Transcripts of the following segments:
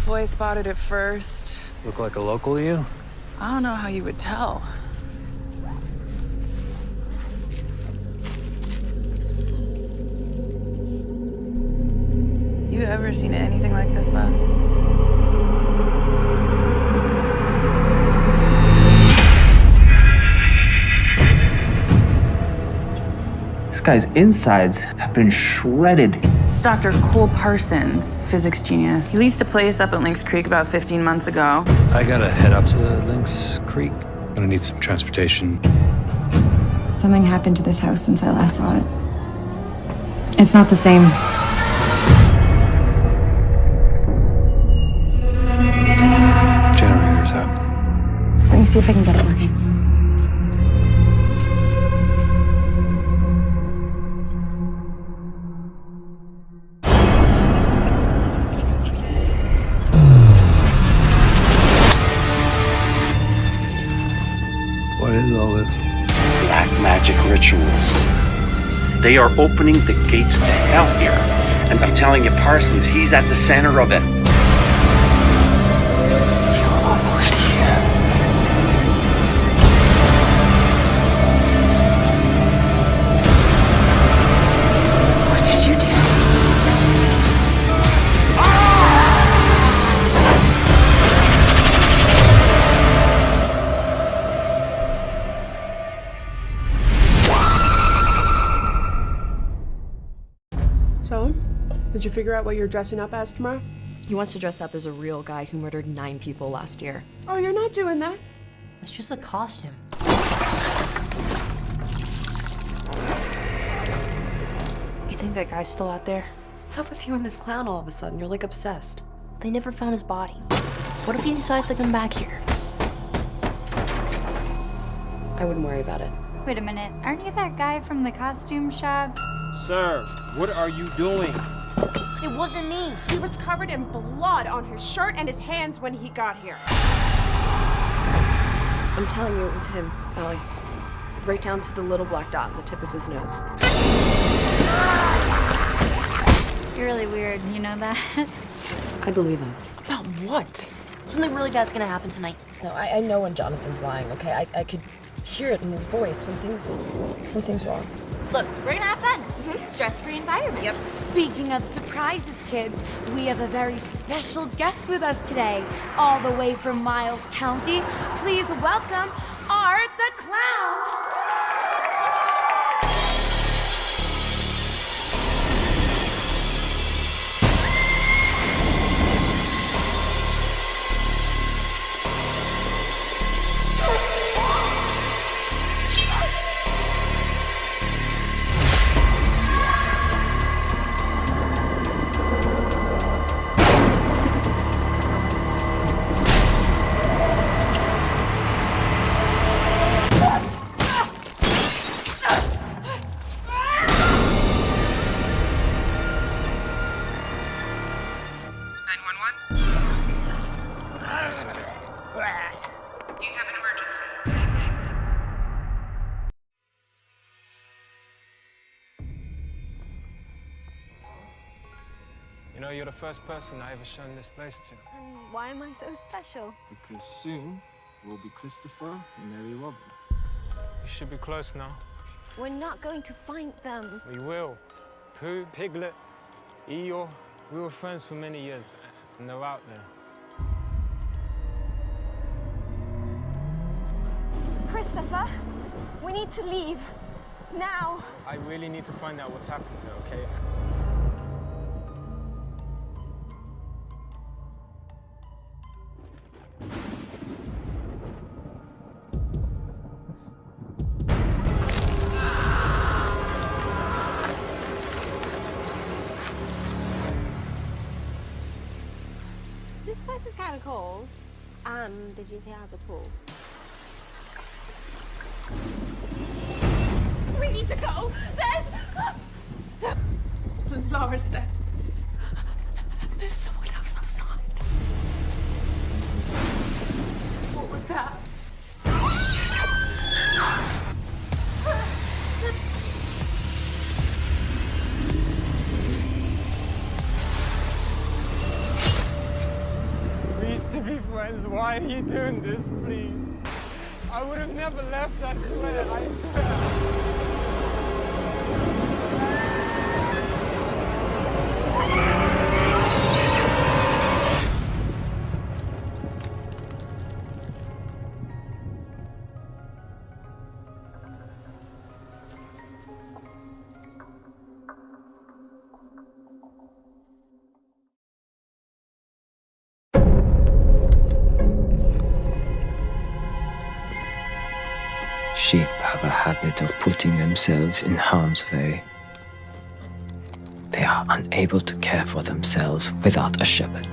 Foy spotted it first. Look like a local to you? I don't know how you would tell. You ever seen anything like this, Buzz? This guy's insides have been shredded. It's Dr. Cole Parsons, physics genius. He leased a place up at Lynx Creek about 15 months ago. I gotta head up to Lynx Creek. Gonna need some transportation. Something happened to this house since I last saw it. It's not the same. Generator's out. Let me see if I can get it working. What is all this? Black magic rituals. They are opening the gates to hell here. And I'm telling you, Parsons, he's at the center of it. You're almost here. What did you do? So, did you figure out what you're dressing up as tomorrow? He wants to dress up as a real guy who murdered 9 people last year. Oh, you're not doing that. It's just a costume. You think that guy's still out there? What's up with you and this clown all of a sudden? You're like obsessed. They never found his body. What if he decides to come back here? I wouldn't worry about it. Wait a minute, aren't you that guy from the costume shop? Sir, what are you doing? It wasn't me. He was covered in blood on his shirt and his hands when he got here. I'm telling you, it was him, Allie. Right down to the little black dot on the tip of his nose. You're really weird, you know that? I believe him. About what? Something really bad's gonna happen tonight. No, I know when Jonathan's lying, okay? I could hear it in his voice. Something's wrong. Look, we're gonna have fun. Stress-free environment. Yep. Speaking of surprises, kids, we have a very special guest with us today, all the way from Miles County. Please welcome Art the Clown. You know, you're the first person I ever shown this place to. And why am I so special? Because soon we'll be Christopher and Mary Robin. You should be close now. We're not going to find them. We will. Pooh, Piglet, Eeyore, we were friends for many years, and they're out there. Christopher, we need to leave. Now. I really need to find out what's happened there, okay? This place is kind of cool. Did you say it has a pool? We need to go. There's... Laura's dead. There's someone else outside. What was that? friends. Why are you doing this, please? I would have never left, I swear, I swear. Sheep have a habit of putting themselves in harm's way. They are unable to care for themselves without a shepherd.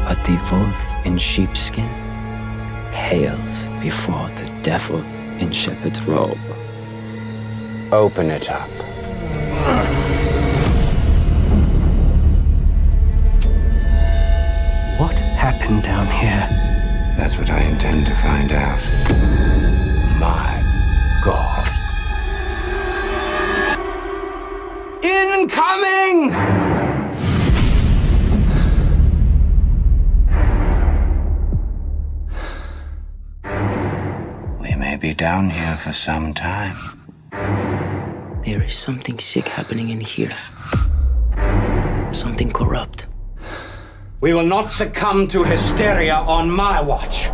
But the wolf in sheepskin pales before the devil in shepherd's robe. Open it up. What happened down here? That's what I intend to find out. My God. Incoming! We may be down here for some time. There is something sick happening in here. Something corrupt. We will not succumb to hysteria on my watch.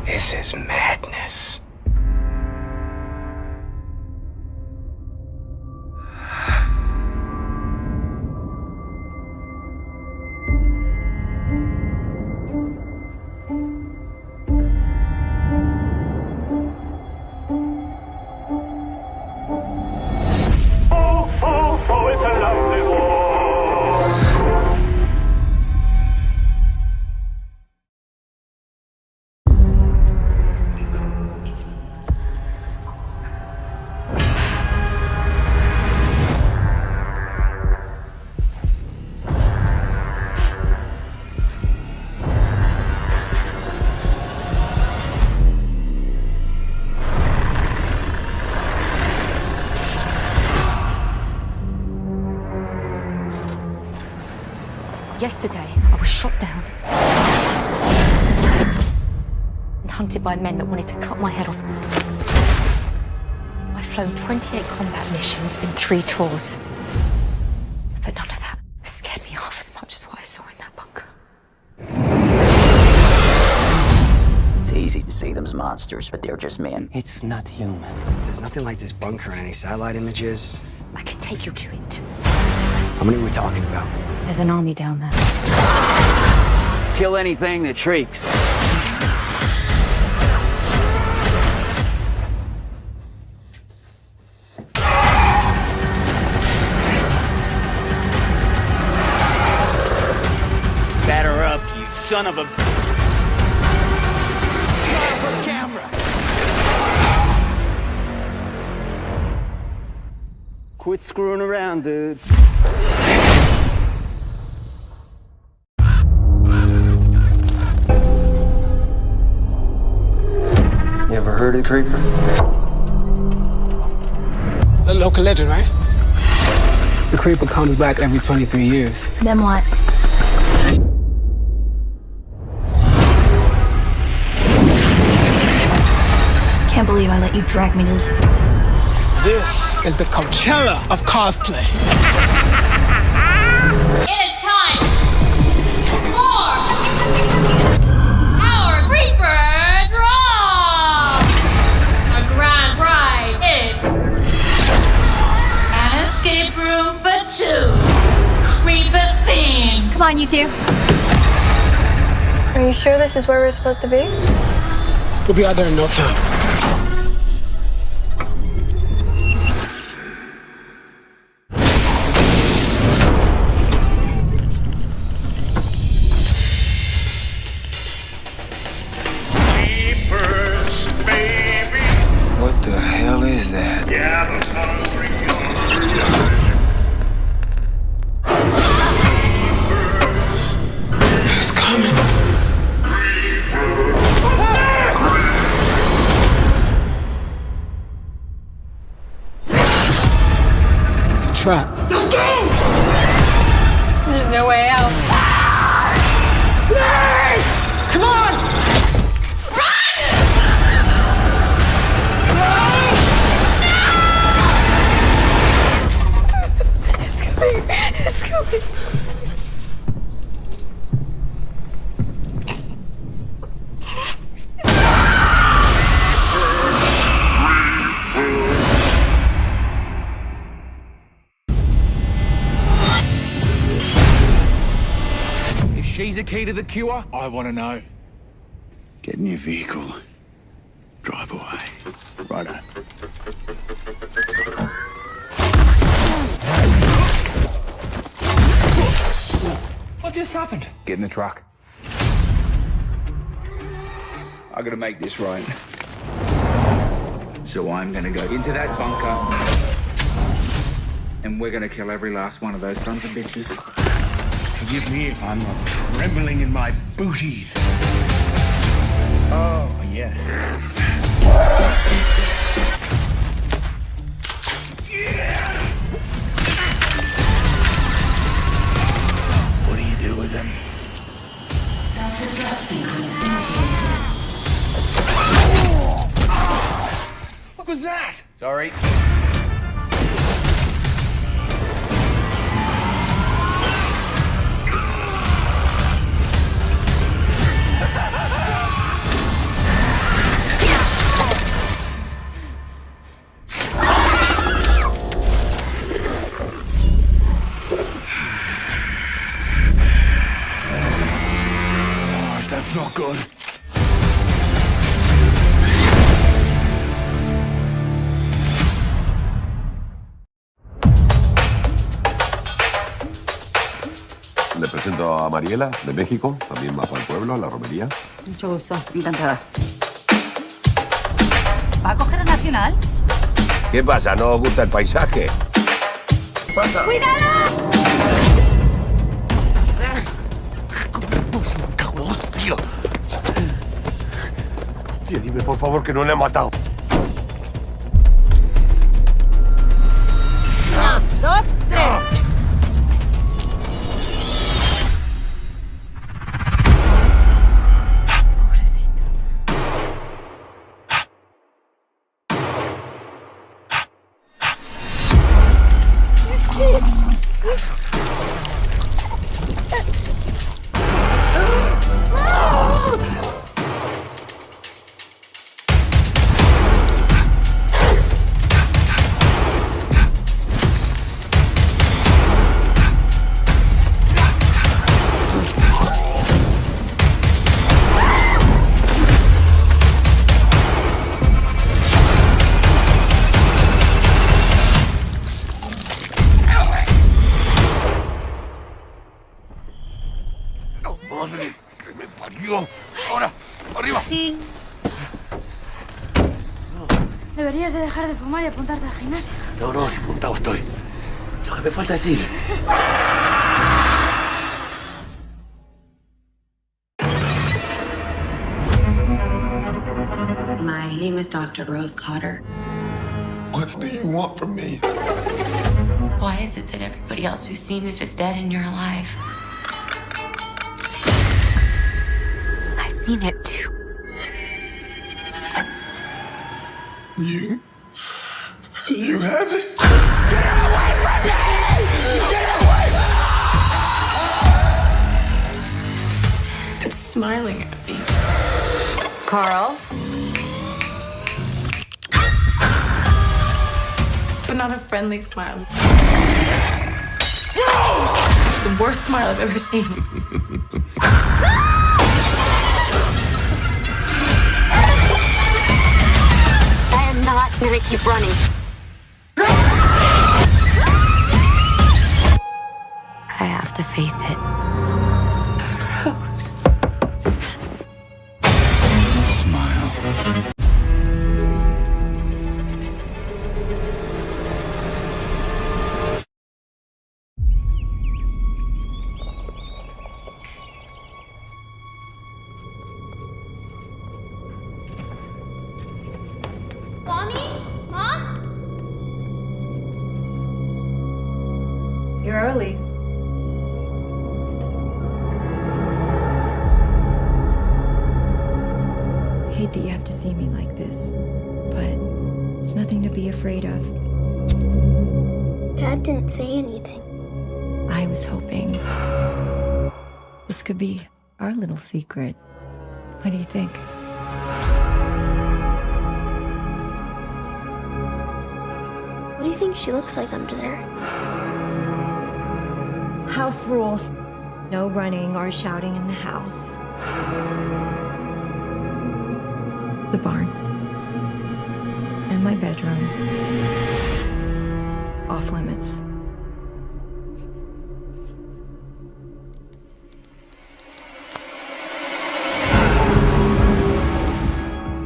This is madness. Yesterday, I was shot down and hunted by men that wanted to cut my head off. I've flown 28 combat missions in 3 tours, but none of that scared me half as much as what I saw in that bunker. It's easy to see them as monsters, but they're just men. It's not human. There's nothing like this bunker on any satellite images. I can take you to it. How many are we talking about? There's an army down there. Kill anything that shrieks. Batter up, you son of a... camera! Quit screwing around, dude. You ever heard of the Creeper? A local legend, right? The Creeper comes back every 23 years. Then what? Can't believe I let you drag me to this. This is the Coachella of cosplay. It is time for our Creeper Draw! Our grand prize is an escape room for 2. Creeper theme. Come on, you two. Are you sure this is where we're supposed to be? We'll be out there in no time. trap. Let's go! There's no way out. Lair! Come on! It's coming. If she's a key to the cure, I want to know. Get in your vehicle. Drive away. Righto. What just happened? Get in the truck. I gotta make this right. So I'm gonna go into that bunker, and we're gonna kill every last one of those sons of bitches. Forgive me if I'm not trembling in my booties. Oh, yes. What do you do with them? Self-destruct sequence initiated. What was that? Sorry. That's not good. Le presento a Mariela, de México, también va para el pueblo, a la romería. Mucho gusto, encantada. ¿Va a coger a Nacional? ¿Qué pasa? ¿No os gusta el paisaje? ¡Pasa! ¡Cuidado! Hostia, dime por favor que no le he matado. 1, 2, 3. Madre que me parió. Ahora, arriba. Deberías de dejar de fumar y apuntarte al gimnasio. No, no, si apuntado estoy. Lo que me falta es ir. My name is Dr. Rose Cotter. What do you want from me? Why is it that everybody else who's seen it is dead and you're alive? I've seen it too. You have it? It's smiling at me. Carl? But not a friendly smile. The worst smile I've ever seen. I am not gonna keep running. I have to face it. Rose. Smile. Mommy? Mom? hate that you have to see me like this, but it's nothing to be afraid of. Dad didn't say anything. I was hoping this could be our little secret. What do you think? What do you think she looks like under there? House rules. No running or shouting in the house. The barn. And my bedroom. Off limits.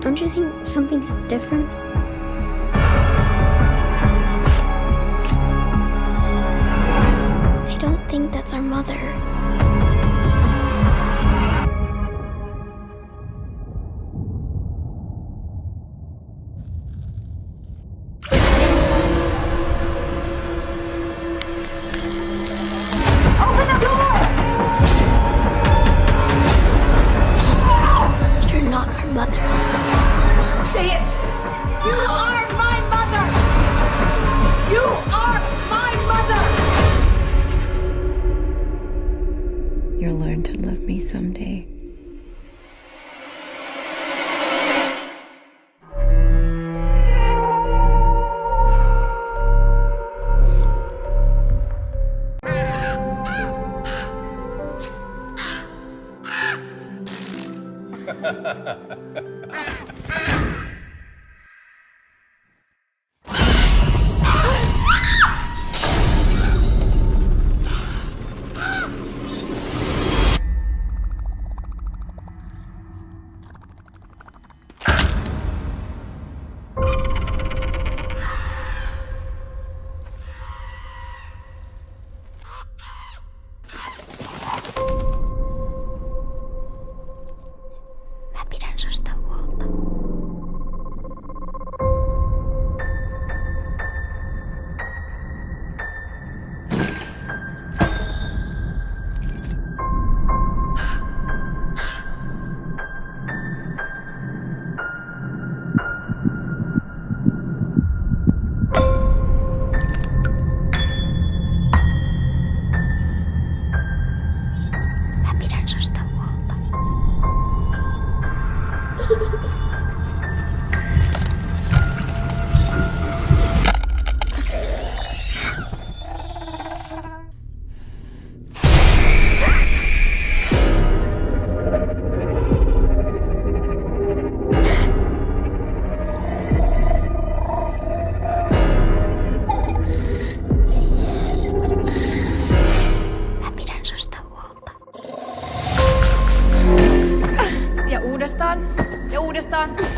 Don't you think something's different? I don't think that's our mother. Open the door! You're not our mother. Say it! You are my mother! You are my mother! You'll learn to love me someday.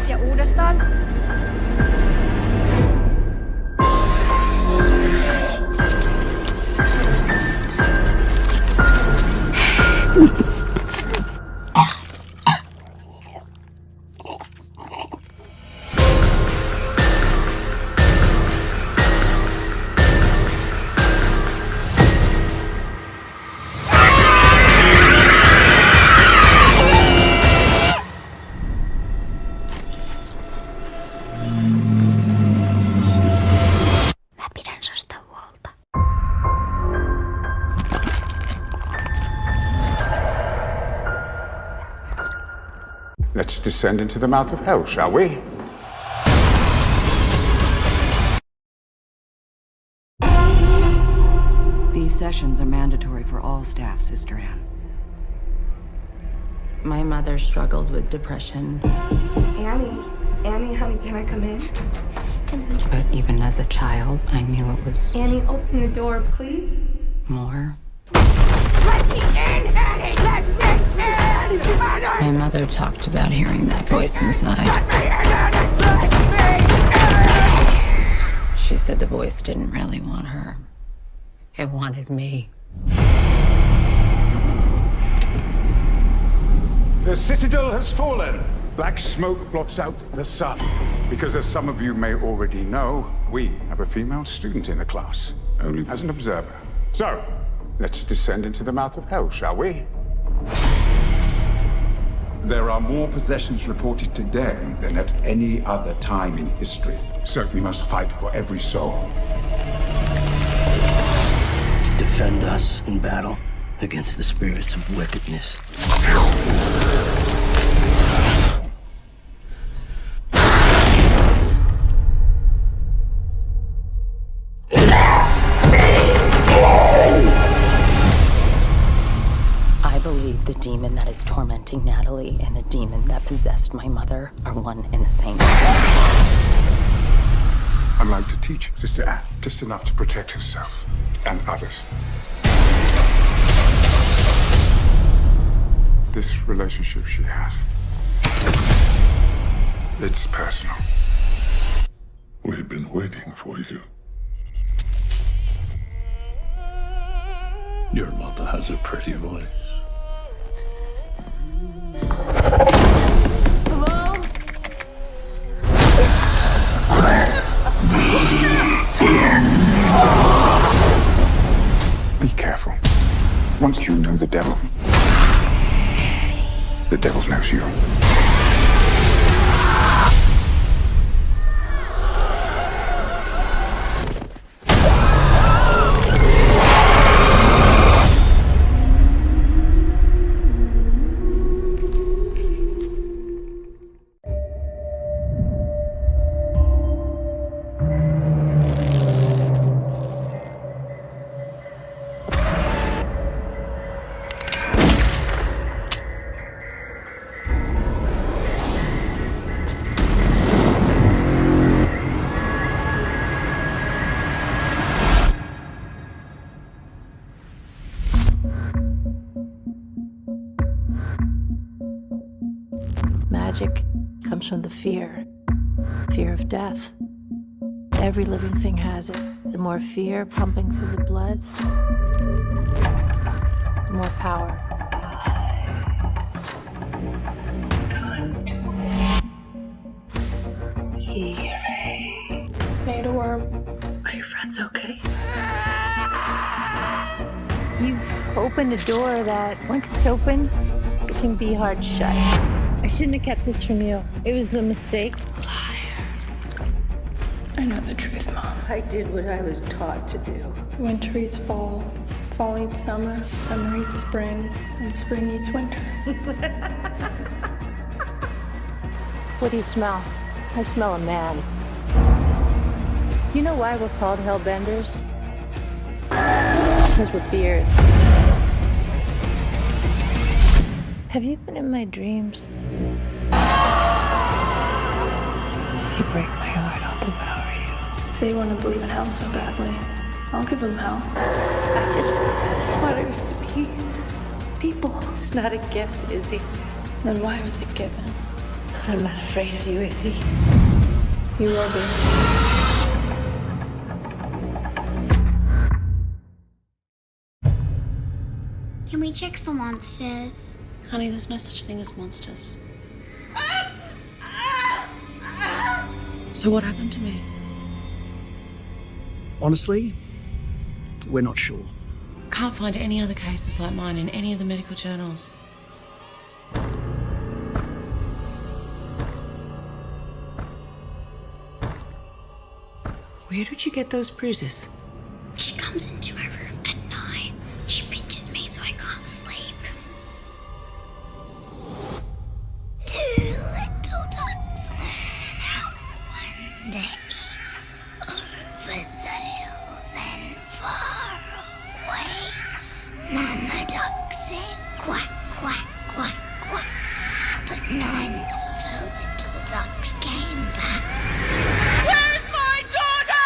Ja uudestaan. Let's descend into the mouth of hell, shall we? These sessions are mandatory for all staff, Sister Anne. My mother struggled with depression. Annie, honey, can I come in? But even as a child, I knew it was Annie, open the door, please. more. Let me in, Annie! Let me in! My mother talked about hearing that voice inside. She said the voice didn't really want her. It wanted me. The citadel has fallen. Black smoke blots out the sun. Because as some of you may already know, we have a female student in the class, only as an observer. So, let's descend into the mouth of hell, shall we? There are more possessions reported today than at any other time in history. So we must fight for every soul. Defend us in battle against the spirits of wickedness. I believe the demon that is tormenting Natalie and the demon that possessed my mother are one and the same. I'd like to teach Sister Anne just enough to protect herself and others. This relationship she has, it's personal. We've been waiting for you. Your mother has a pretty voice. Hello? Be careful. Once you know the devil knows you. Magic comes from the fear of death. Every living thing has it. The more fear pumping through the blood, the more power. Made a worm. Are your friends okay? You've opened a door that, once it's open, it can be hard to shut. I shouldn't have kept this from you. It was a mistake. I know the truth, Mom. I did what I was taught to do. Winter eats fall, fall eats summer, summer eats spring, and spring eats winter. What do you smell? I smell a man. You know why we're called Hellbenders? Because we're fierce. Have you been in my dreams? If you break my heart, I'll devour you. If they want to believe in hell so badly, I'll give them hell. I just want us to be people. It's not a gift, Izzy. Then why was it given? I'm not afraid of you, Izzy. You will be. Can we check for monsters? Honey, there's no such thing as monsters. So what happened to me? Honestly, we're not sure. Can't find any other cases like mine in any of the medical journals. Where did you get those bruises? She comes into my room at night. She pinches me so I can't sleep. Two little ducks went out one day over the hills and far away. Mama duck said quack, quack, quack, quack. But none of the little ducks came back. Where's my daughter?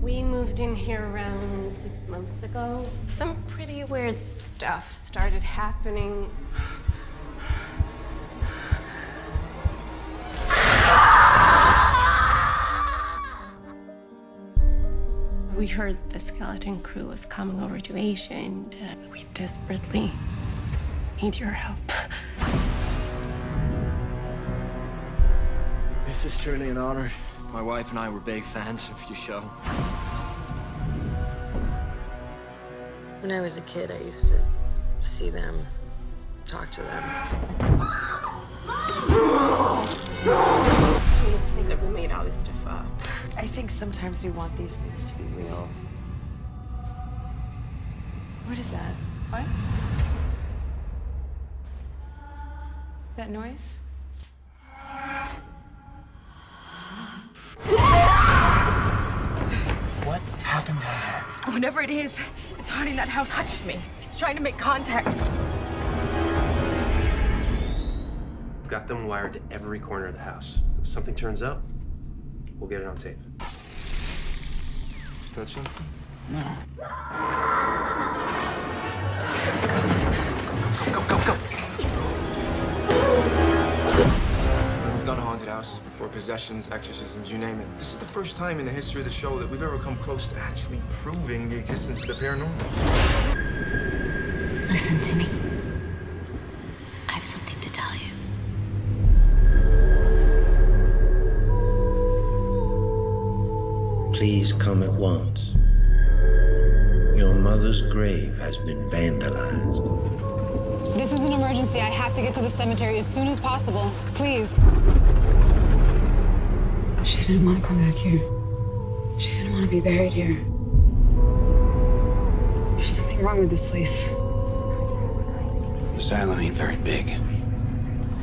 We moved in here around 6 months ago. Some pretty weird stuff started happening. We heard the skeleton crew was coming over to Asia, and we desperately need your help. This is truly an honor. My wife and I were big fans of your show. When I was a kid, I used to see them, talk to them. You must think that we made all this stuff up. I think sometimes we want these things to be real. What is that? What? That noise? What happened down there? Whatever it is, it's haunting that house. Touched me. He's trying to make contact. Got them wired to every corner of the house. So if something turns up, we'll get it on tape. Did you touch something? No. Go. We've done haunted houses before, possessions, exorcisms, you name it. This is the first time in the history of the show that we've ever come close to actually proving the existence of the paranormal. Listen to me. I have something to tell you. Please come at once. Your mother's grave has been vandalized. This is an emergency. I have to get to the cemetery as soon as possible. Please. She didn't want to come back here. She didn't want to be buried here. There's something wrong with this place. This island ain't very big.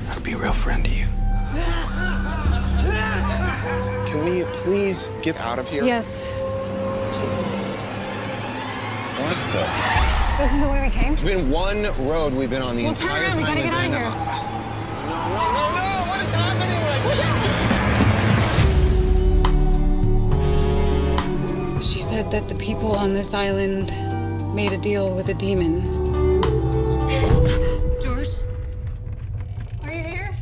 I'd be a real friend to you. Can we please get out of here? Yes. Jesus. What the? This is the way we came? There's been one road we've been on the entire time. Well, turn around. We gotta get out of here. No! What is happening right now? She said that the people on this island made a deal with a demon. George? Are you here?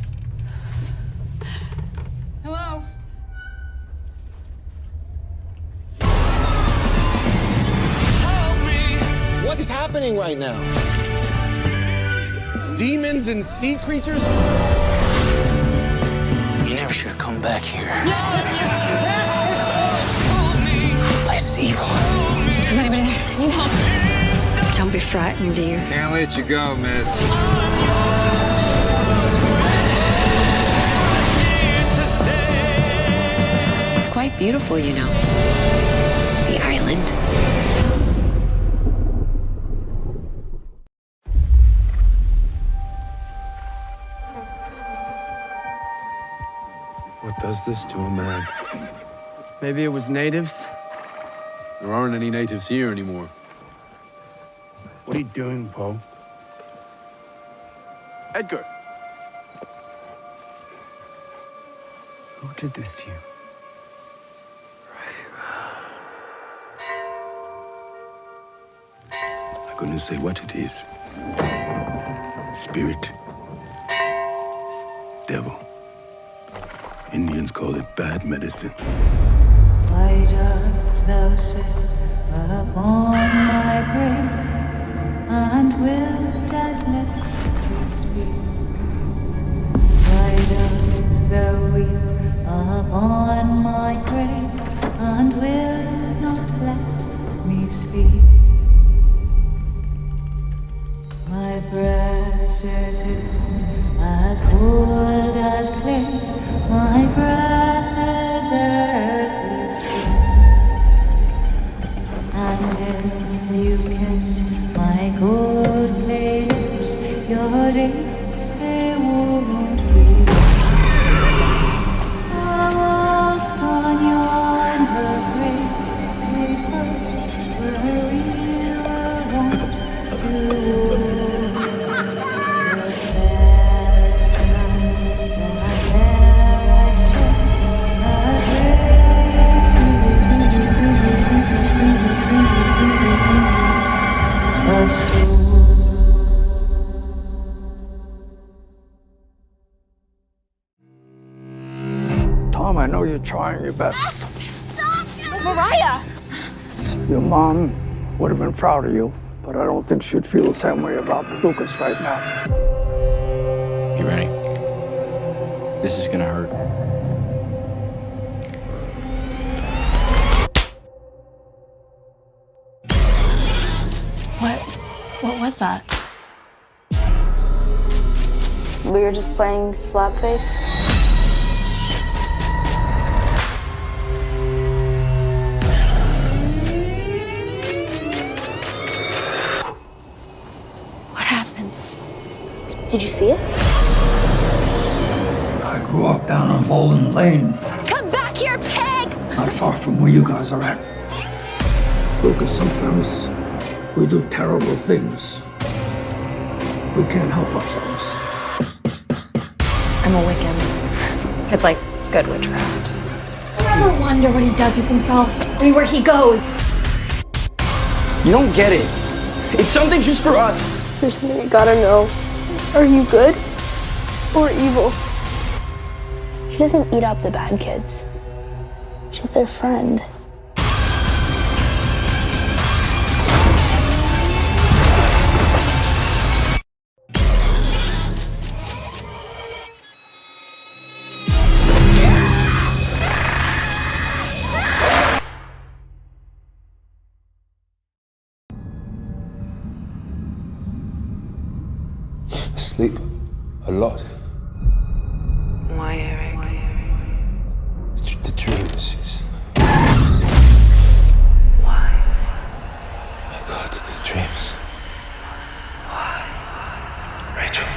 Hello? What is happening right now? Demons and sea creatures? You never should have come back here. This place is evil. Is anybody there? I need help. Don't be frightened, dear. Can't let you go, miss. It's quite beautiful, you know. The island. What does this to a man? Maybe it was natives? There aren't any natives here anymore. What are you doing, Poe? Edgar! Who did this to you? I couldn't say what it is. Spirit. Devil. Indians call it bad medicine. Why dost thou sit upon my grave, and will that lips to speak? Why dost thou weep upon my grave, and will not let me sleep? My breast is as cold as clay, my breath is earthly sweet. And if you kiss my cold clay lips, your lips they won't be. Oft on yonder great sweet heart, where we were wont to Tom, I know you're trying your best. Mariah! Your mom would have been proud of you, but I don't think she'd feel the same way about Lucas right now. You ready? This is gonna hurt. What was that? We were just playing Slapface. What happened? Did you see it? I grew up down on Bowling Lane, Come back here, pig! not far from where you guys are at. Lucas, sometimes we do terrible things. We can't help ourselves. I'm a Wiccan. It's like good witchcraft. I ever wonder what he does with himself? I mean, where he goes. You don't get it. It's something just for us. There's something I gotta know. Are you good or evil? She doesn't eat up the bad kids. She's their friend. Sleep a lot. Why, Eric? The dreams is. Why? I got these dreams. Why? Rachel.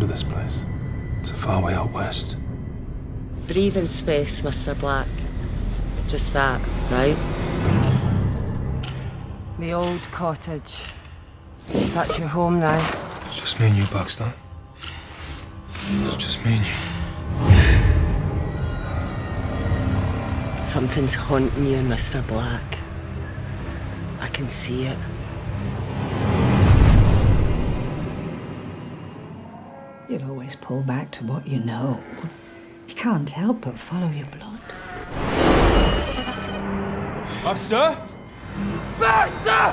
This place. It's a far way out west. Breathing space, Mr. Black. Just that, right? The old cottage. That's your home now. It's just me and you, Baxter. It's just me and you. Something's haunting you, Mr. Black. I can see it. You'll always pull back to what you know. You can't help but follow your blood. Baxter? Baxter!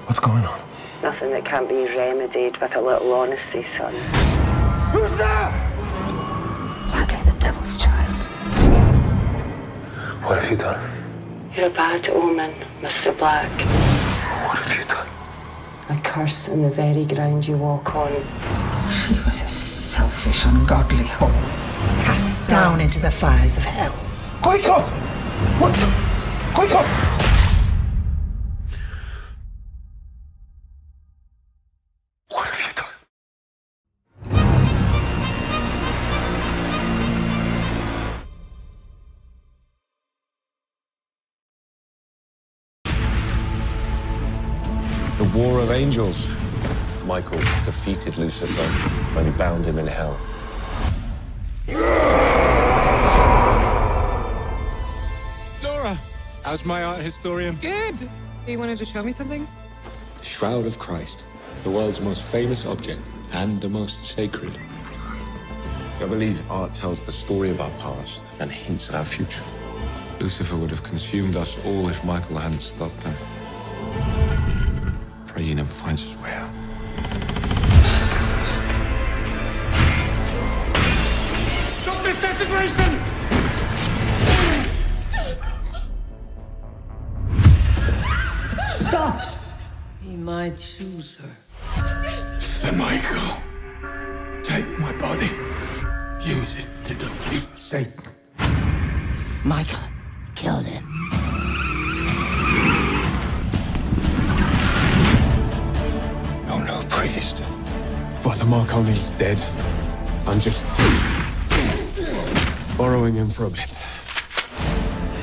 What's going on? Nothing that can't be remedied with a little honesty, son. Who's there? Likely the devil's child. What have you done? You're a bad omen, Mr. Black. What have you done? A curse in the very ground you walk on. She was a selfish, ungodly whore, cast down into the fires of hell. Wake up! What? Wake up! What have you done? The War of Angels. Michael defeated Lucifer when he bound him in hell. Laura, how's my art historian? Good. You wanted to show me something? The Shroud of Christ, the world's most famous object and the most sacred. I believe art tells the story of our past and hints at our future. Lucifer would have consumed us all if Michael hadn't stopped him. Pray he never finds his way out. Stop this desecration! Stop! He might choose her. Sir Michael, take my body. Use it to defeat Satan. Michael, kill him. No priest. Father Marconi's dead. I'm just borrowing him for a bit.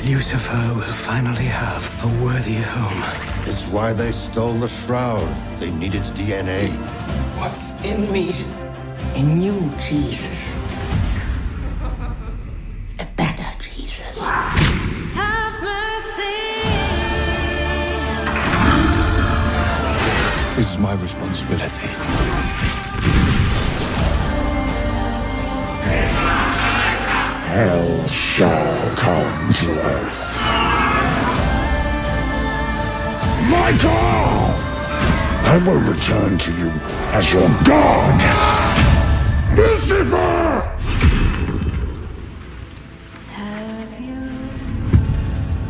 Lucifer will finally have a worthy home. It's why they stole the shroud. They need its DNA. What's in me? In you, Jesus. A better Jesus. Have mercy. This is my responsibility. Hell shall come to earth. Michael! I will return to you as your god, Lucifer! Have you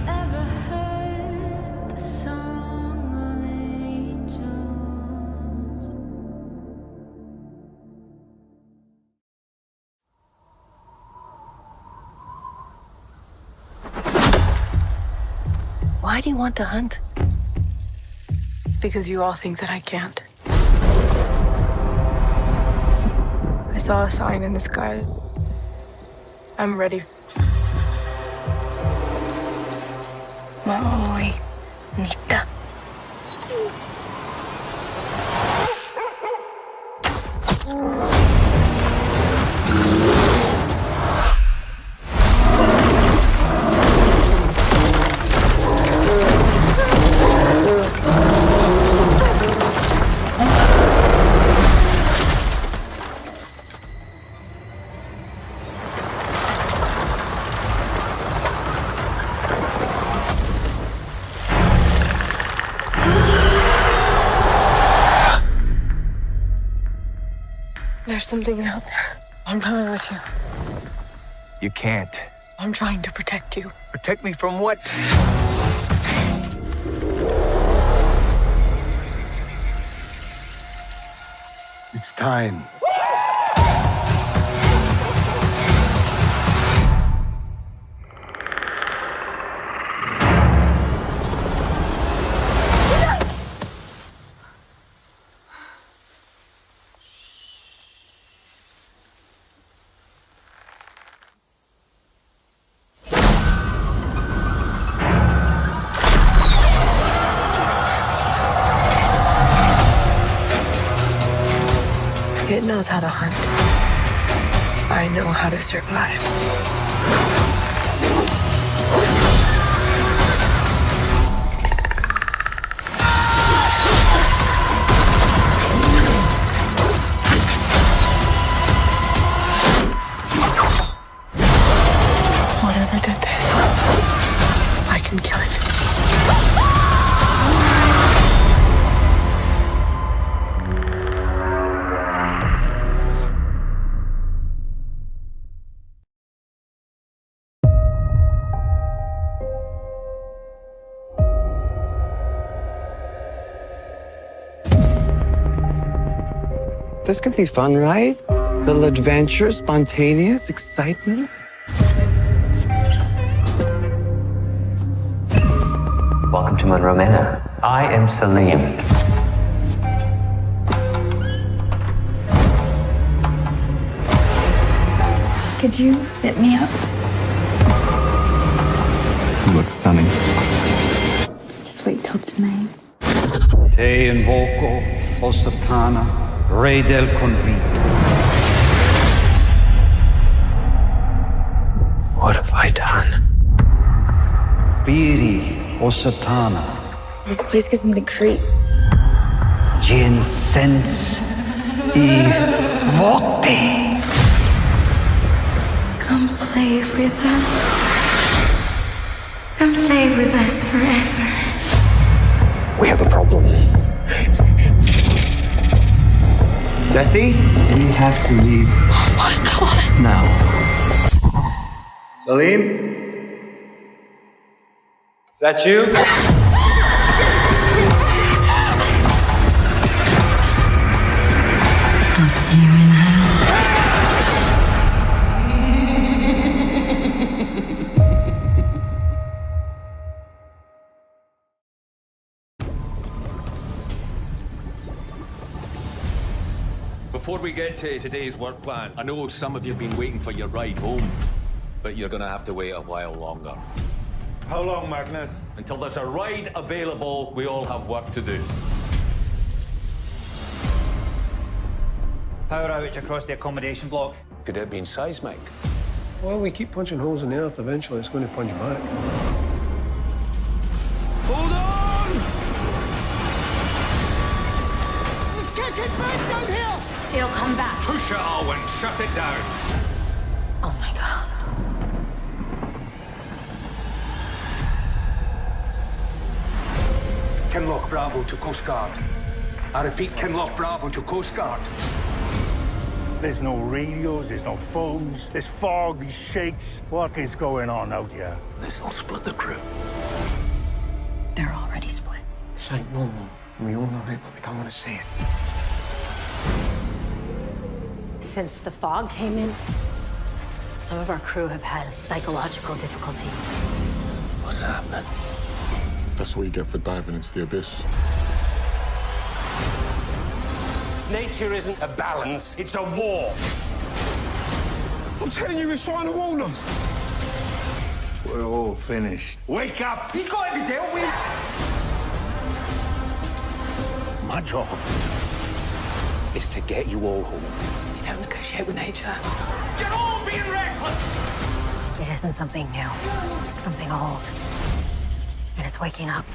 ever heard the song of angels? Why do you want to hunt? Because you all think that I can't. I saw a sign in the sky. I'm ready. Muy bonita. There's something out there. I'm coming with you. You can't. I'm trying to protect you. Protect me from what? It's time. It knows how to hunt. I know how to survive. Whatever did this, I can kill it. This could be fun, right? Little adventure, spontaneous excitement. Welcome to Monroe Manor. I am Salim. Could you sit me up? You look stunning. Just wait till tonight. Te invoco, o Satana, Re del Convito. What have I done? Spiri, o Satana, This place gives me the creeps. Ginsens I Vote. Come play with us. Come play with us forever. We have a problem. Jesse, we have to leave. Oh my god. Now. Salim? Is that you? I'll see you in hell. Before we get to today's work plan, I know some of you have been waiting for your ride home, but you're gonna have to wait a while longer. How long, Magnus? Until there's a ride available, we all have work to do. Power outage across the accommodation block. Could it have been seismic? Well, we keep punching holes in the earth. Eventually, it's going to punch back. Hold on! Let's kick it back down here! It'll come back. Push it, Alwyn. Shut it down. Oh my god. Kenlock. Bravo to Coast Guard. I repeat, Kinloch Bravo to Coast Guard. There's no radios, there's no phones, there's fog, these shakes. What is going on out here? This'll split the crew. They're already split. This ain't normal. We all know it, but we don't want to see it. Since the fog came in, some of our crew have had psychological difficulty. What's happening? That's what you get for diving into the abyss. Nature isn't a balance, it's a war. I'm telling you, he's trying to warn us. We're all finished. Wake up! He's got to be dealt with! My job is to get you all home. You don't negotiate with nature. You're all being reckless! It isn't something new. It's something old. And it's waking up.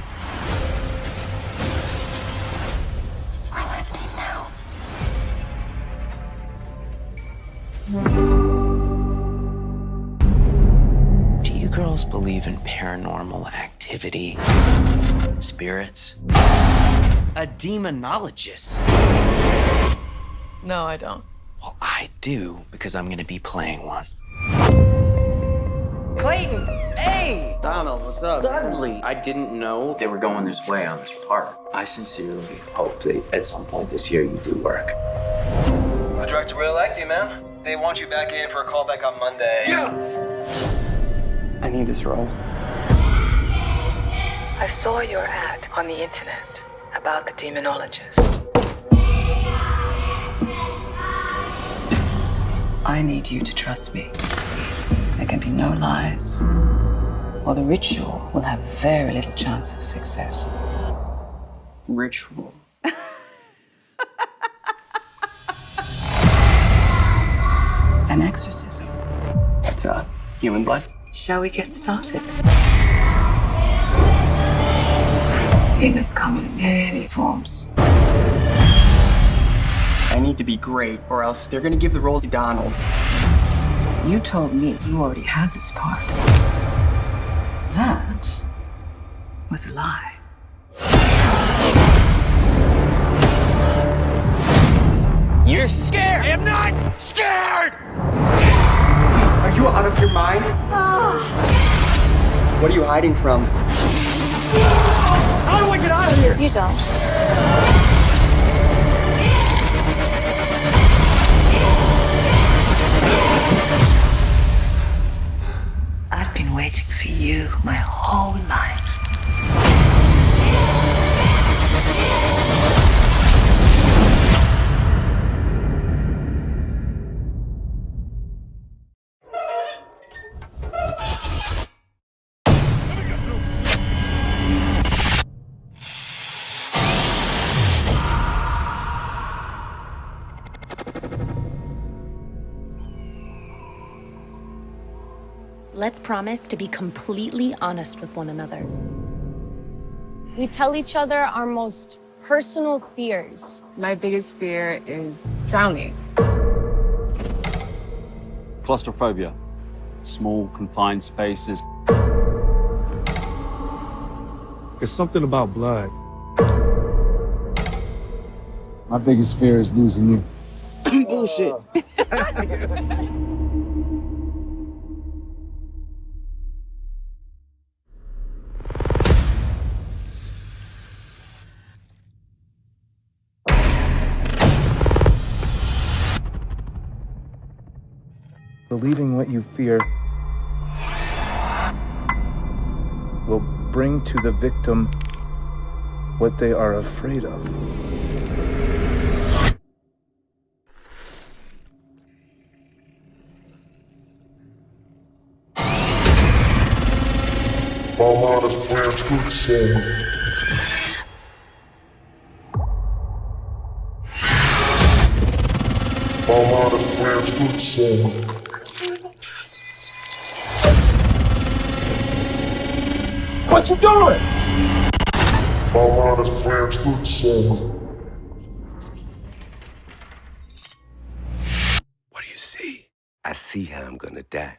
We're listening now. Do you girls believe in paranormal activity? Spirits? A demonologist? No, I don't. Well, I do, because I'm gonna be playing one. Clayton! Hey! Donald, what's up? Dudley! I didn't know they were going this way on this part. I sincerely hope that at some point this year you do work. The director will elect you, man. They want you back in for a callback on Monday. Yes! I need this role. I saw your ad on the internet about the demonologist. I need you to trust me. There can be no lies, or the ritual will have very little chance of success. Ritual. An exorcism. It's human blood. Shall we get started? Demons come in many forms. I need to be great, or else they're gonna give the role to Donald. You told me you already had this part. That was a lie. You're scared! I am not scared! Are you out of your mind? What are you hiding from? How do I get out of here? You don't. I've been waiting for you my whole life. Let's promise to be completely honest with one another. We tell each other our most personal fears. My biggest fear is drowning. Claustrophobia. Small, confined spaces. It's something about blood. My biggest fear is losing you. Bullshit. Believing what you fear will bring to the victim what they are afraid of. What you doing? What do you see? I see how I'm gonna die.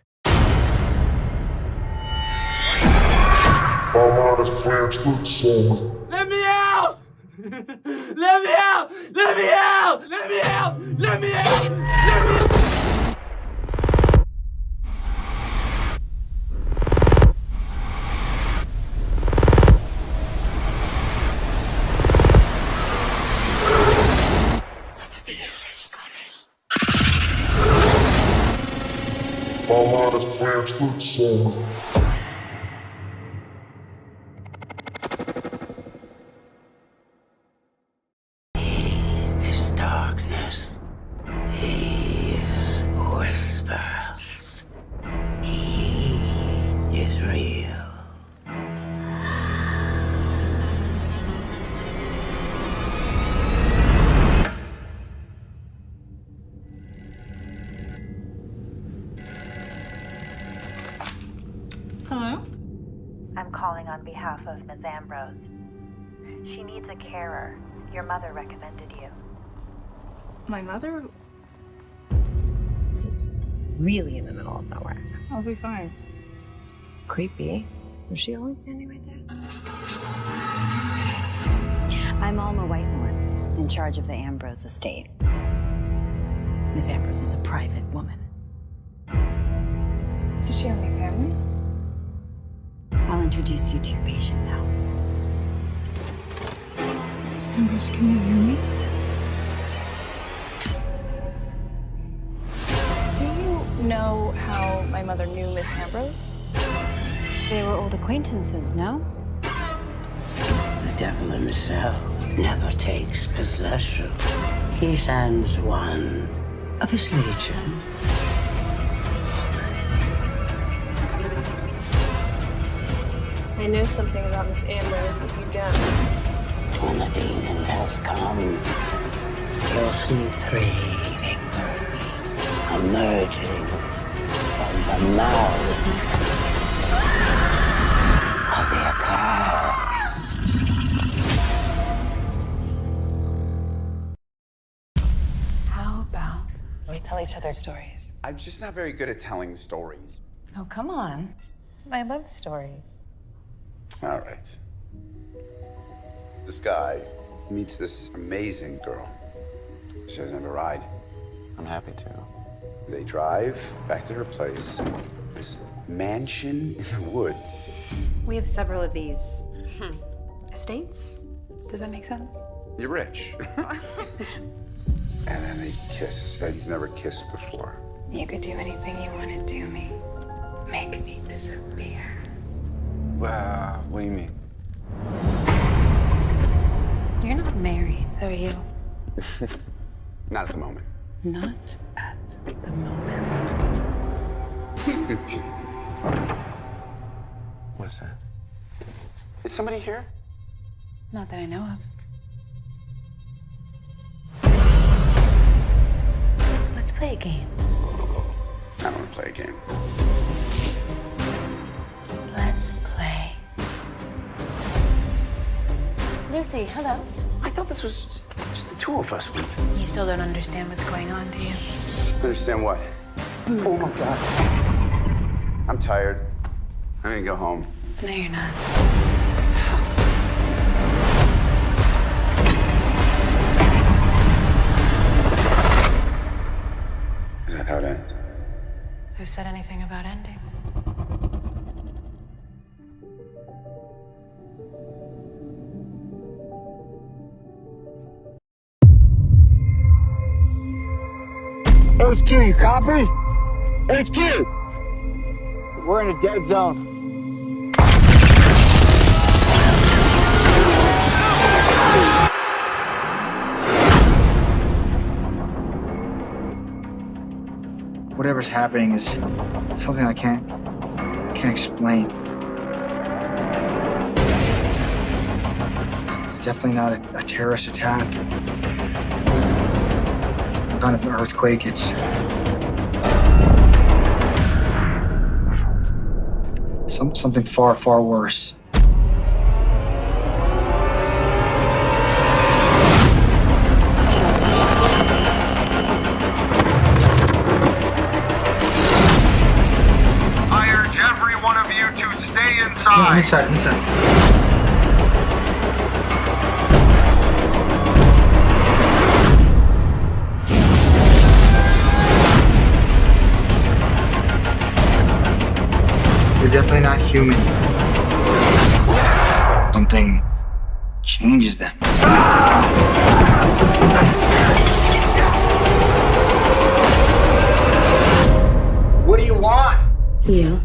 Let me out! Let me out! Let me out! Let me out! Let me out! Let me out! Is darkness. He is whispers. He is real. Hello? I'm calling on behalf of Ms. Ambrose. She needs a carer. Your mother recommended you. My mother? This is really in the middle of nowhere. I'll be fine. Creepy. Was she always standing right there? I'm Alma Whitemore, in charge of the Ambrose estate. Miss Ambrose is a private woman. Does she have any family? I'll introduce you to your patient now. Miss Ambrose, can you hear me? Do you know how my mother knew Miss Ambrose? They were old acquaintances, no? The devil himself never takes possession. He sends one of his legions. I know something about Miss Ambrose that you don't. When the demon has come, you'll see three fingers emerging from the mouth of the accursed. How about we tell each other stories? I'm just not very good at telling stories. Oh, come on. I love stories. All right. This guy meets this amazing girl. She doesn't have a ride. I'm happy to. They drive back to her place, this mansion in the woods. We have several of these estates. Does that make sense? You're rich. And then they kiss. He's never kissed before. You could do anything you wanted to me. Make me disappear. Wow, what do you mean? You're not married, are you? Not at the moment. Not at the moment. What's that? Is somebody here? Not that I know of. Let's play a game. I don't want to play a game. Let's play. Lucy, hello. I thought this was just the two of us. You still don't understand what's going on, do you? Understand what? Oh my God. I'm tired. I'm gonna go home. No, you're not. Is that how it ends? Who said anything about ending? HQ, you copy? HQ! We're in a dead zone. Whatever's happening is something I can't explain. It's definitely not a terrorist attack. Kind of an earthquake. It's something far, far worse. I urge every one of you to stay inside. Inside. We're definitely not human. Something changes them. What do you want? Yeah.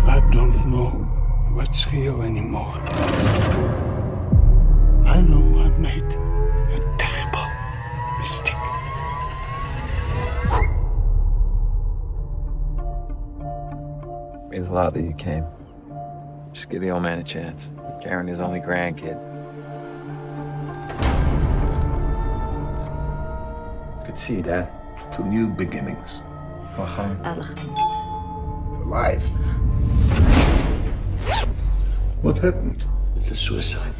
I don't know what's real anymore. I know I made a terrible mistake. Means a lot that you came. Just give the old man a chance. Carrying his only grandkid. It's good to see you, Dad. To new beginnings. To life. What happened with the suicide?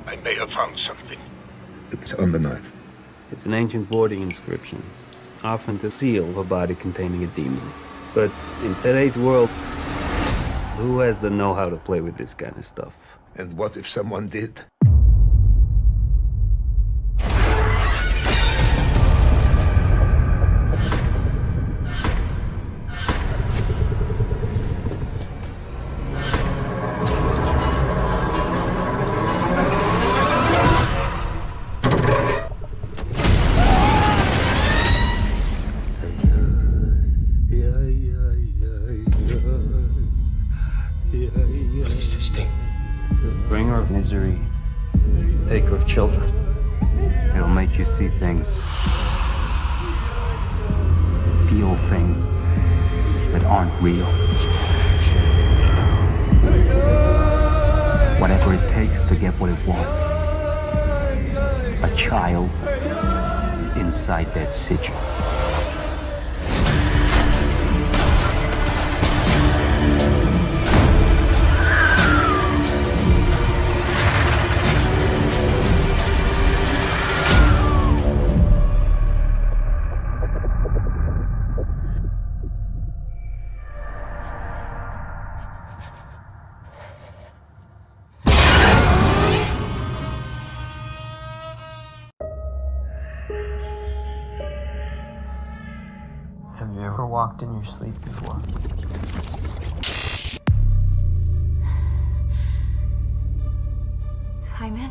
I may have found something. It's on the knife. It's an ancient wording inscription, often the seal of a body containing a demon. But in today's world, who has the know-how to play with this kind of stuff? And what if someone did? What is this thing? Bringer of misery, taker of children. It'll make you see things, feel things that aren't real. Whatever it takes to get what it wants. A child inside that sigil. Have you ever walked in your sleep before? Simon?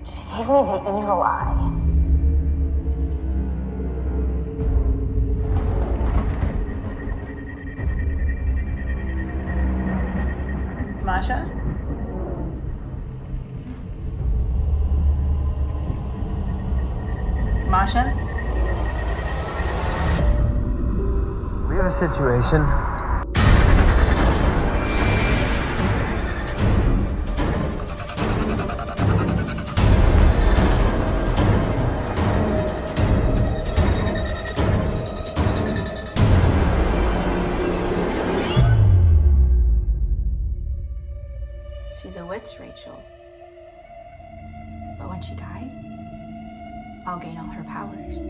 She gave me the evil eye. Masha? Masha? We have a situation. She's a witch, Rachel. But when she dies, I'll gain all her powers.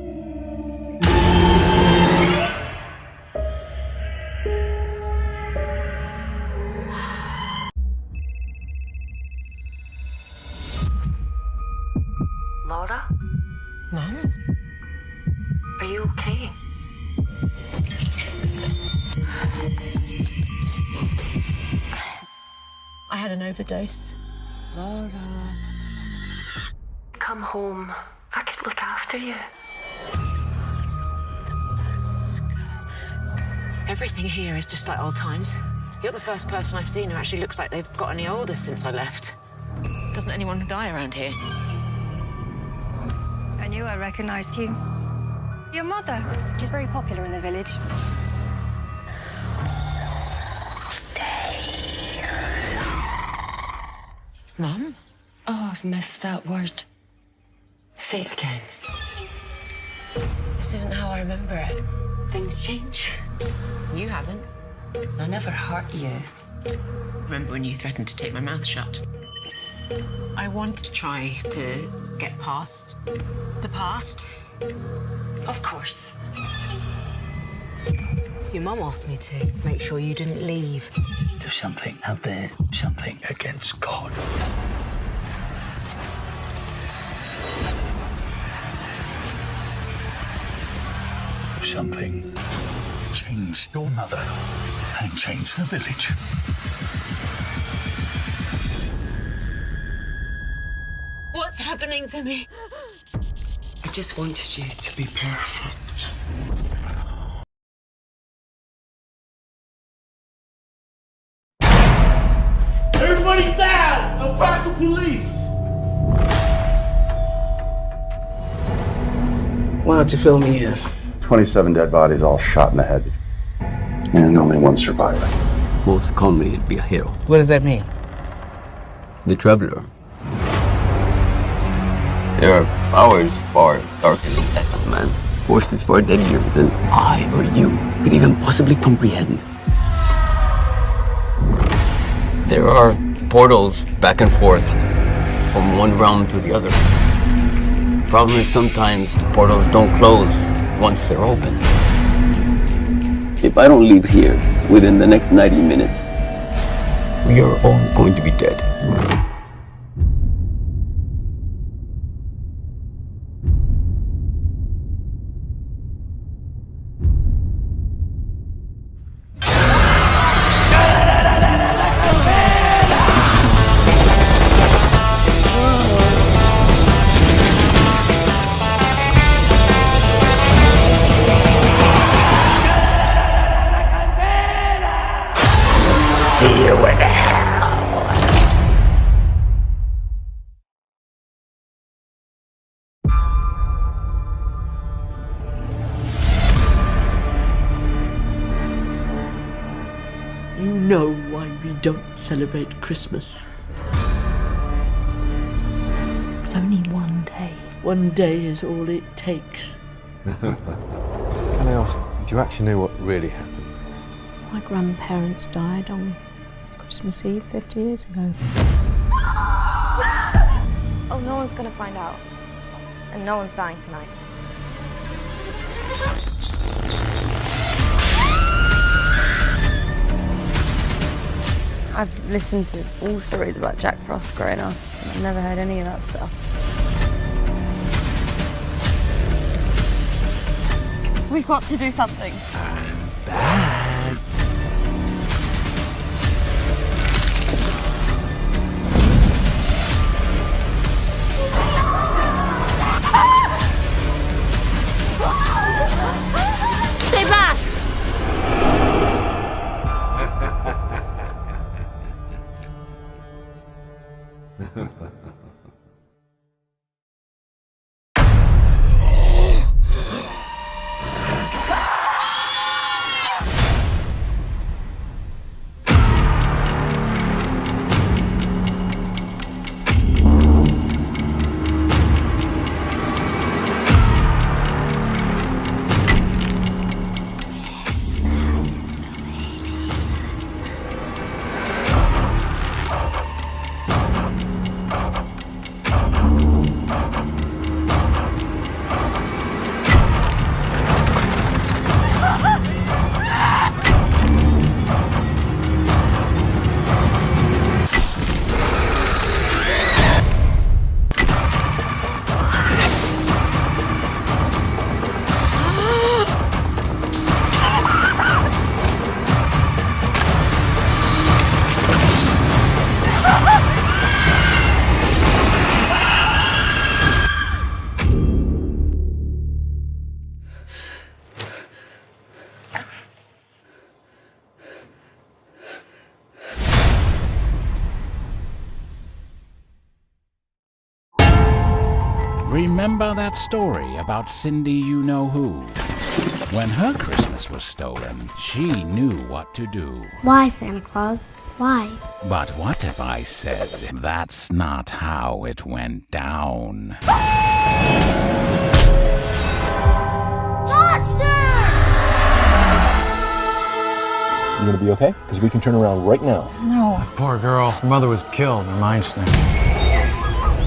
Laura? Mom? Are you okay? I had an overdose. Laura. Come home. I could look after you. Everything here is just like old times. You're the first person I've seen who actually looks like they've got any older since I left. Doesn't anyone die around here? I knew I recognized you. Your mother. She's very popular in the village. Mum? Oh, I've missed that word. Say it again. This isn't how I remember it. Things change. You haven't. I never hurt you. Remember when you threatened to take my mouth shut? I want to try to get past the past. Of course. Your mum asked me to make sure you didn't leave. There's something out there, something against God. Something changed your mother and changed the village. What's happening to me? I just wanted you to be perfect. Everybody down! El Paso police! Why don't you fill me in? 27 dead bodies, all shot in the head. And only one survivor. Most call me be a hero. What does that mean? The Traveler. There are powers far darker than that of man. Forces far deadlier than I or you could even possibly comprehend. There are portals back and forth from one realm to the other. Problem is sometimes the portals don't close once they're open. If I don't leave here within the next 90 minutes, we are all going to be dead. See you in hell. You know why we don't celebrate Christmas. It's only one day. One day is all it takes. Can I ask, do you actually know what really happened? My grandparents died on Christmas Eve 50 years ago. Oh, no one's gonna find out. And no one's dying tonight. I've listened to all stories about JackFrost growing up, and I've never heard any of that stuff. We've got to do something. I'm bad. Stay back! Remember that story about Cindy You-Know-Who? When her Christmas was stolen, she knew what to do. Why, Santa Claus? Why? But what if I said that's not how it went down? You gonna be okay? Because we can turn around right now. No. Poor girl. Her mother was killed. Her mind snapped.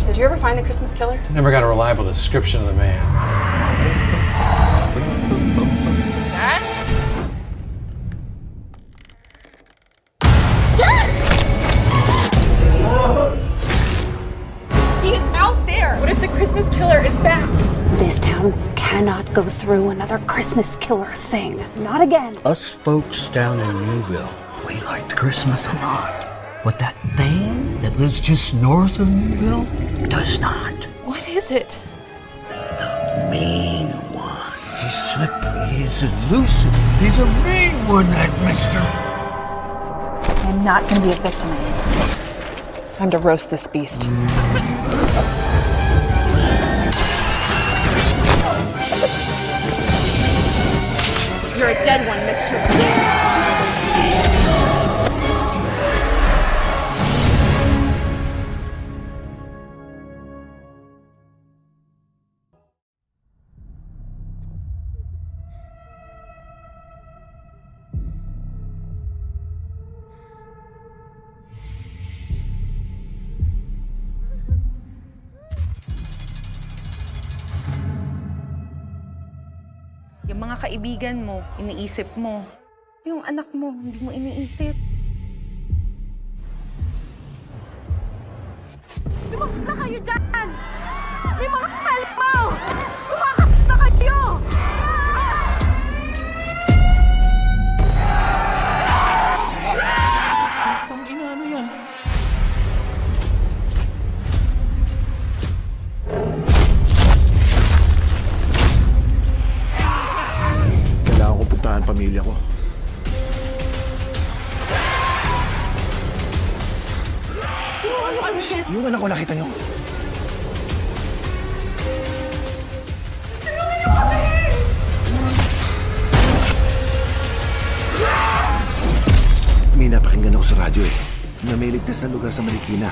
Did you ever find the Christmas killer? Never got a reliable description of the man. Dad? He is out there! What if the Christmas killer is back? This town cannot go through another Christmas killer thing. Not again. Us folks down in Newville, we liked Christmas a lot. But that thing that lives just north of Newville does not. What is it? The mean one. He's slippery, he's elusive. He's a mean one, that mister. I'm not gonna be a victim anymore. Time to roast this beast. You're a dead one, mister. Yung mga kaibigan mo, iniisip mo. Yung anak mo, hindi mo iniisip. Lumakas na kayo dyan! May mga halimaw! Lumakas na kayo! Tangina, ano yan? Kailangan ko puntahan pamilya ko. Yung anak ko, nakita niyo? May napakinggan ako sa radyo na may ligtas na lugar sa Marikina.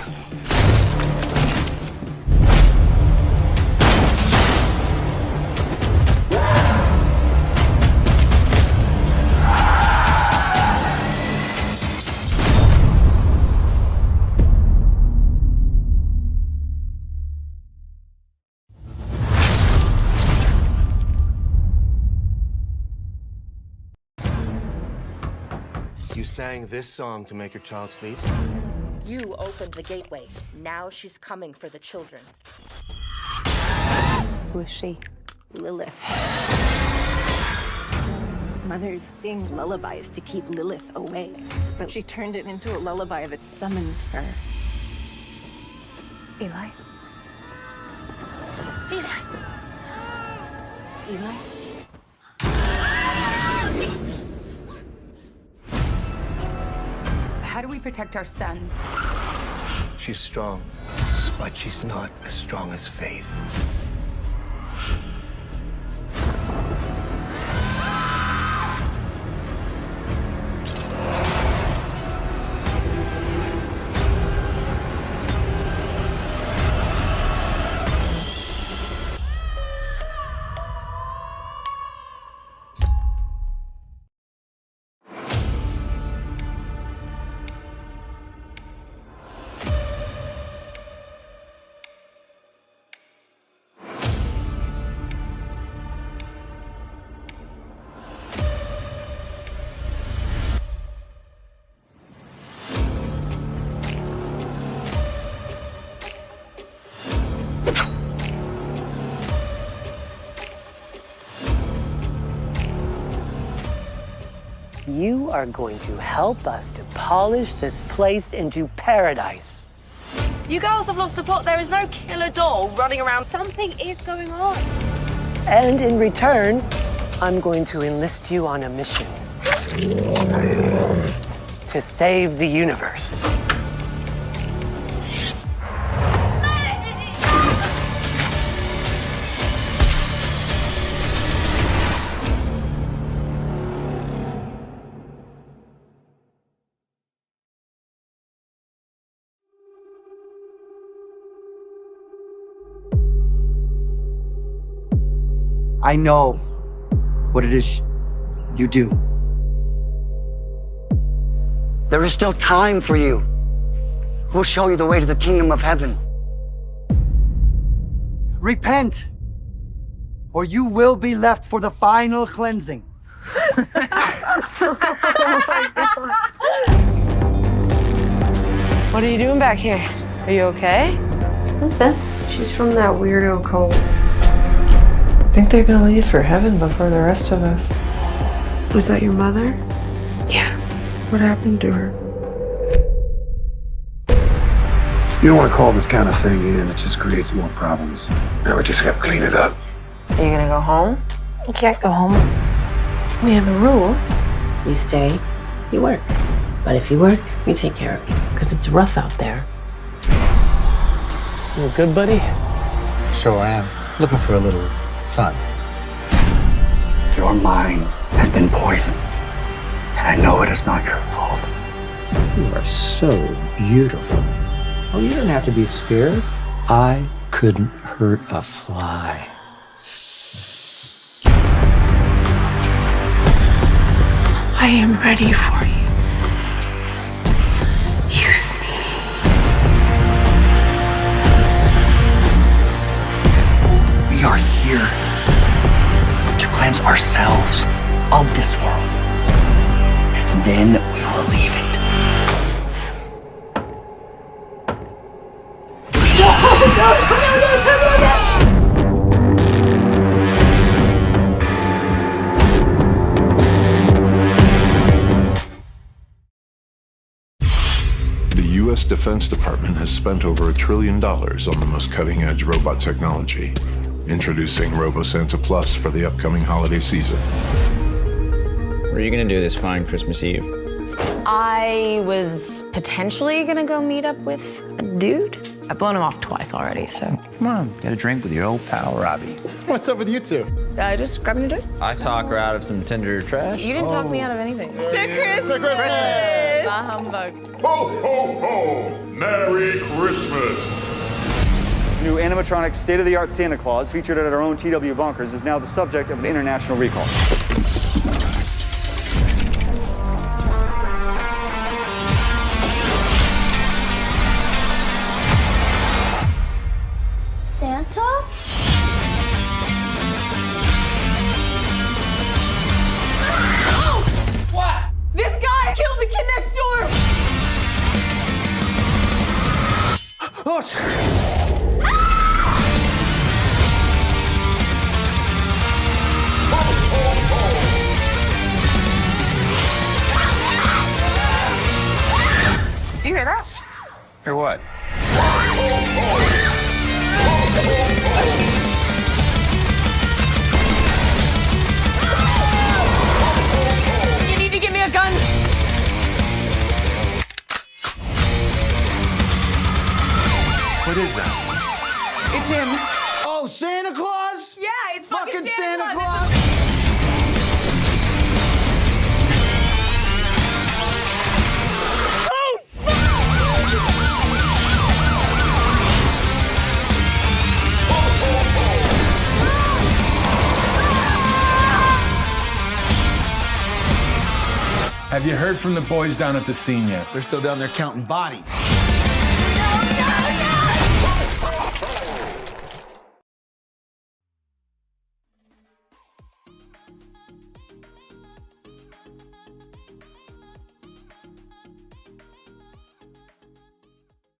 You sang this song to make your child sleep? You opened the gateway. Now she's coming for the children. Who is she? Lilith. Mother's sing lullabies to keep Lilith away. But she turned it into a lullaby that summons her. Eli? Eli? Eli? How do we protect our son? She's strong, but she's not as strong as Faith. You are going to help us to polish this place into paradise. You girls have lost the plot. There is no killer doll running around. Something is going on. And in return, I'm going to enlist you on a mission to save the universe. I know what it is you do. There is still time for you. We'll show you the way to the kingdom of heaven. Repent, or you will be left for the final cleansing. What are you doing back here? Are you okay? Who's this? She's from that weirdo cult. I think they're gonna leave for heaven before the rest of us. Was that your mother? Yeah. What happened to her? You don't want to call this kind of thing in. It just creates more problems. Now we just got to clean it up. Are you gonna go home? You can't go home. We have a rule. You stay, you work. But if you work, we take care of you. Because it's rough out there. You good, buddy? Sure am. Looking for a little fun. Your mind has been poisoned, and I know it is not your fault. You are so beautiful. Oh, you don't have to be scared. I couldn't hurt a fly. I am ready for you. Use me. We are here to cleanse ourselves of this world. Then we will leave it. The U.S. Defense Department has spent over $1 trillion on the most cutting-edge robot technology, introducing Santa Plus for the upcoming holiday season. What are you gonna do this fine Christmas Eve? I was potentially gonna go meet up with a dude. I've blown him off twice already, so. Come on, get a drink with your old pal, Robbie. What's up with you two? Just grabbing a drink. I talk her out of some Tinder trash. You didn't talk me out of anything. To Christmas! Bah humbug. Ho, ho, ho! Merry Christmas! New animatronic state-of-the-art Santa Claus featured at our own TW Bunkers is now the subject of an international recall. Santa? What? This guy killed the kid next door! Oh, You hear that? Or what? You need to give me a gun! What is that? It's him. Oh, Santa Claus? Yeah, it's fucking Santa Claus. Claus. Have you heard from the boys down at the scene yet? They're still down there counting bodies.